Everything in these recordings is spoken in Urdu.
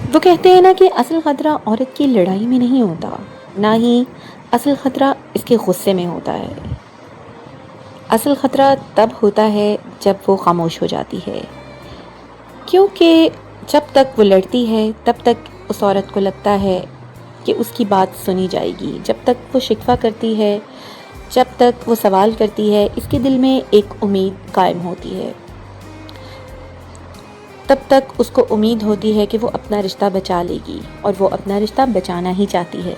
وہ کہتے ہیں نا کہ اصل خطرہ عورت کی لڑائی میں نہیں ہوتا، نہ ہی اصل خطرہ اس کے غصے میں ہوتا ہے۔ اصل خطرہ تب ہوتا ہے جب وہ خاموش ہو جاتی ہے، کیونکہ جب تک وہ لڑتی ہے تب تک اس عورت کو لگتا ہے کہ اس کی بات سنی جائے گی۔ جب تک وہ شکوہ کرتی ہے، جب تک وہ سوال کرتی ہے، اس کے دل میں ایک امید قائم ہوتی ہے۔ تب تک اس کو امید ہوتی ہے کہ وہ اپنا رشتہ بچا لے گی، اور وہ اپنا رشتہ بچانا ہی چاہتی ہے۔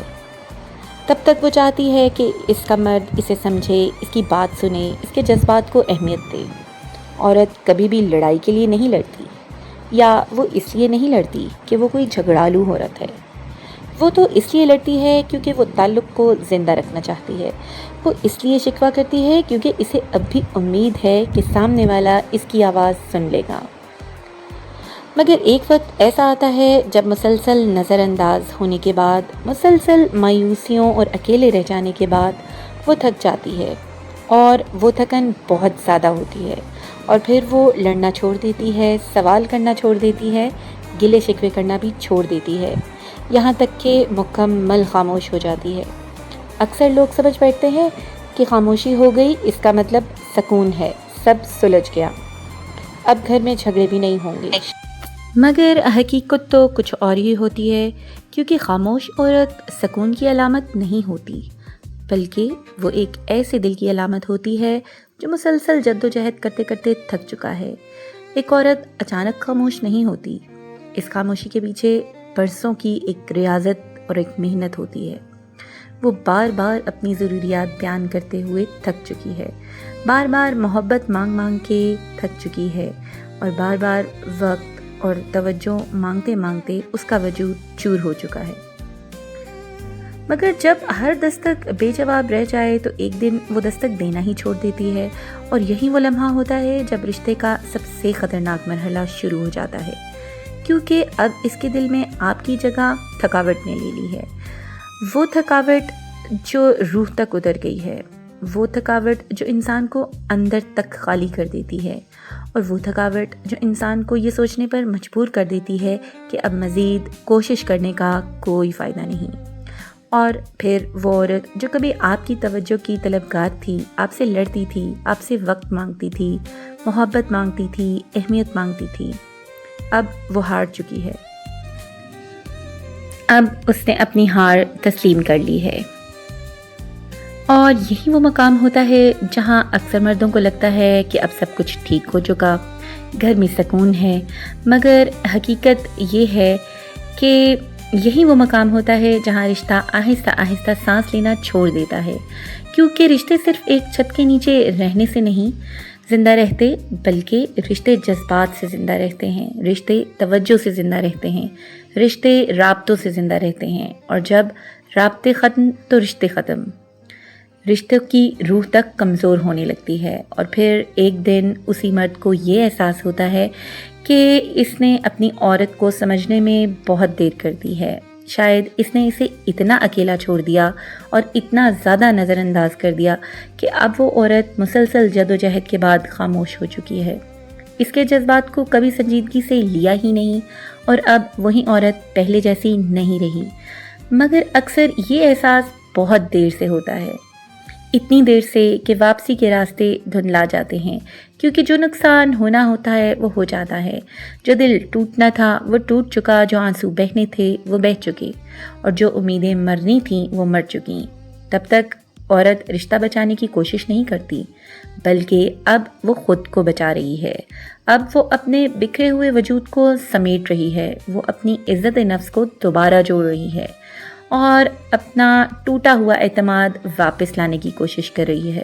تب تک وہ چاہتی ہے کہ اس کا مرد اسے سمجھے، اس کی بات سنے، اس کے جذبات کو اہمیت دے۔ عورت کبھی بھی لڑائی کے لیے نہیں لڑتی، یا وہ اس لیے نہیں لڑتی کہ وہ کوئی جھگڑالو عورت ہے۔ وہ تو اس لیے لڑتی ہے کیونکہ وہ تعلق کو زندہ رکھنا چاہتی ہے۔ وہ اس لیے شکوہ کرتی ہے کیونکہ اسے اب بھی امید ہے کہ سامنے والا اس کی آواز سن لے گا۔ مگر ایک وقت ایسا آتا ہے جب مسلسل نظر انداز ہونے کے بعد، مسلسل مایوسیوں اور اکیلے رہ جانے کے بعد وہ تھک جاتی ہے، اور وہ تھکن بہت زیادہ ہوتی ہے، اور پھر وہ لڑنا چھوڑ دیتی ہے، سوال کرنا چھوڑ دیتی ہے، گلے شکوے کرنا بھی چھوڑ دیتی ہے، یہاں تک کہ مکمل خاموش ہو جاتی ہے۔ اکثر لوگ سمجھ بیٹھتے ہیں کہ خاموشی ہو گئی اس کا مطلب سکون ہے، سب سلجھ گیا، اب گھر میں جھگڑے بھی نہیں ہوں گے۔ مگر حقیقت تو کچھ اور ہی ہوتی ہے، کیونکہ خاموش عورت سکون کی علامت نہیں ہوتی، بلکہ وہ ایک ایسے دل کی علامت ہوتی ہے جو مسلسل جد و جہد کرتے کرتے تھک چکا ہے۔ ایک عورت اچانک خاموش نہیں ہوتی، اس خاموشی کے پیچھے برسوں کی ایک ریاضت اور ایک محنت ہوتی ہے۔ وہ بار بار اپنی ضروریات بیان کرتے ہوئے تھک چکی ہے، بار بار محبت مانگ مانگ کے تھک چکی ہے، اور بار بار وقت اور توجہ مانگتے مانگتے اس کا وجود چور ہو چکا ہے۔ مگر جب ہر دستک بے جواب رہ جائے تو ایک دن وہ دستک دینا ہی چھوڑ دیتی ہے، اور یہی وہ لمحہ ہوتا ہے جب رشتے کا سب سے خطرناک مرحلہ شروع ہو جاتا ہے، کیونکہ اب اس کے دل میں آپ کی جگہ تھکاوٹ نے لے لی ہے۔ وہ تھکاوٹ جو روح تک اتر گئی ہے، وہ تھکاوٹ جو انسان کو اندر تک خالی کر دیتی ہے، اور وہ تھکاوٹ جو انسان کو یہ سوچنے پر مجبور کر دیتی ہے کہ اب مزید کوشش کرنے کا کوئی فائدہ نہیں۔ اور پھر وہ عورت جو کبھی آپ کی توجہ کی طلبگار تھی، آپ سے لڑتی تھی، آپ سے وقت مانگتی تھی، محبت مانگتی تھی، اہمیت مانگتی تھی، اب وہ ہار چکی ہے۔ اب اس نے اپنی ہار تسلیم کر لی ہے، اور یہی وہ مقام ہوتا ہے جہاں اکثر مردوں کو لگتا ہے کہ اب سب کچھ ٹھیک ہو چکا، گھر میں سکون ہے، مگر حقیقت یہ ہے کہ یہی وہ مقام ہوتا ہے جہاں رشتہ آہستہ آہستہ سانس لینا چھوڑ دیتا ہے، کیونکہ رشتے صرف ایک چھت کے نیچے رہنے سے نہیں زندہ رہتے، بلکہ رشتے جذبات سے زندہ رہتے ہیں، رشتے توجہ سے زندہ رہتے ہیں، رشتے رابطوں سے زندہ رہتے ہیں، اور جب رابطے ختم تو رشتے ختم، رشتوں کی روح تک کمزور ہونے لگتی ہے۔ اور پھر ایک دن اسی مرد کو یہ احساس ہوتا ہے کہ اس نے اپنی عورت کو سمجھنے میں بہت دیر کر دی ہے، شاید اس نے اسے اتنا اکیلا چھوڑ دیا اور اتنا زیادہ نظر انداز کر دیا کہ اب وہ عورت مسلسل جد و جہد کے بعد خاموش ہو چکی ہے، اس کے جذبات کو کبھی سنجیدگی سے لیا ہی نہیں، اور اب وہی عورت پہلے جیسی نہیں رہی۔ مگر اکثر یہ احساس بہت دیر سے ہوتا ہے، اتنی دیر سے کہ واپسی کے راستے دھندلا جاتے ہیں، کیونکہ جو نقصان ہونا ہوتا ہے وہ ہو جاتا ہے، جو دل ٹوٹنا تھا وہ ٹوٹ چکا، جو آنسو بہنے تھے وہ بہہ چکے، اور جو امیدیں مرنی تھیں وہ مر چکیں۔ تب تک عورت رشتہ بچانے کی کوشش نہیں کرتی، بلکہ اب وہ خود کو بچا رہی ہے، اب وہ اپنے بکھرے ہوئے وجود کو سمیٹ رہی ہے، وہ اپنی عزت نفس کو دوبارہ جوڑ رہی ہے، اور اپنا ٹوٹا ہوا اعتماد واپس لانے کی کوشش کر رہی ہے۔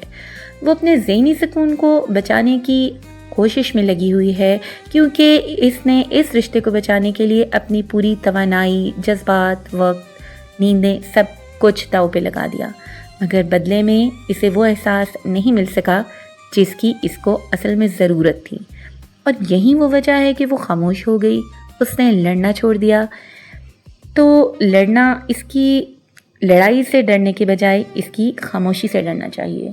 وہ اپنے ذہنی سکون کو بچانے کی کوشش میں لگی ہوئی ہے، کیونکہ اس نے اس رشتے کو بچانے کے لیے اپنی پوری توانائی، جذبات، وقت، نیندیں، سب کچھ داؤ پہ لگا دیا، مگر بدلے میں اسے وہ احساس نہیں مل سکا جس کی اس کو اصل میں ضرورت تھی، اور یہی وہ وجہ ہے کہ وہ خاموش ہو گئی، اس نے لڑنا چھوڑ دیا۔ تو لڑنا، اس کی لڑائی سے ڈرنے کے بجائے اس کی خاموشی سے ڈرنا چاہیے،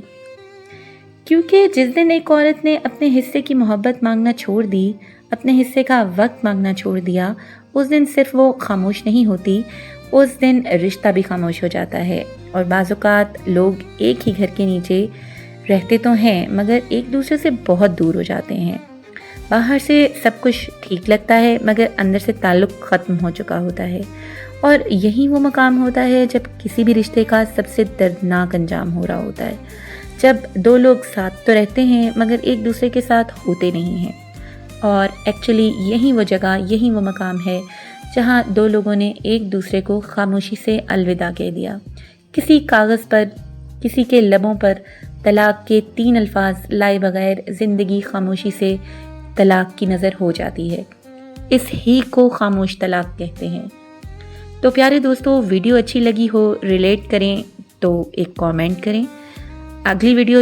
کیونکہ جس دن ایک عورت نے اپنے حصے کی محبت مانگنا چھوڑ دی، اپنے حصے کا وقت مانگنا چھوڑ دیا، اس دن صرف وہ خاموش نہیں ہوتی، اس دن رشتہ بھی خاموش ہو جاتا ہے۔ اور بعض اوقات لوگ ایک ہی گھر کے نیچے رہتے تو ہیں مگر ایک دوسرے سے بہت دور ہو جاتے ہیں۔ باہر سے سب کچھ ٹھیک لگتا ہے مگر اندر سے تعلق ختم ہو چکا ہوتا ہے، اور یہی وہ مقام ہوتا ہے جب کسی بھی رشتے کا سب سے دردناک انجام ہو رہا ہوتا ہے، جب دو لوگ ساتھ تو رہتے ہیں مگر ایک دوسرے کے ساتھ ہوتے نہیں ہیں۔ اور ایکچولی یہی وہ جگہ، یہی وہ مقام ہے جہاں دو لوگوں نے ایک دوسرے کو خاموشی سے الوداع کہہ دیا۔ کسی کاغذ پر، کسی کے لبوں پر طلاق کے 3 الفاظ لائے بغیر زندگی خاموشی سے طلاق کی نظر ہو جاتی ہے۔ اس ہی کو خاموش طلاق کہتے ہیں۔ تو پیارے دوستو، ویڈیو اچھی لگی ہو، ریلیٹ کریں تو ایک کامنٹ کریں۔ اگلی ویڈیو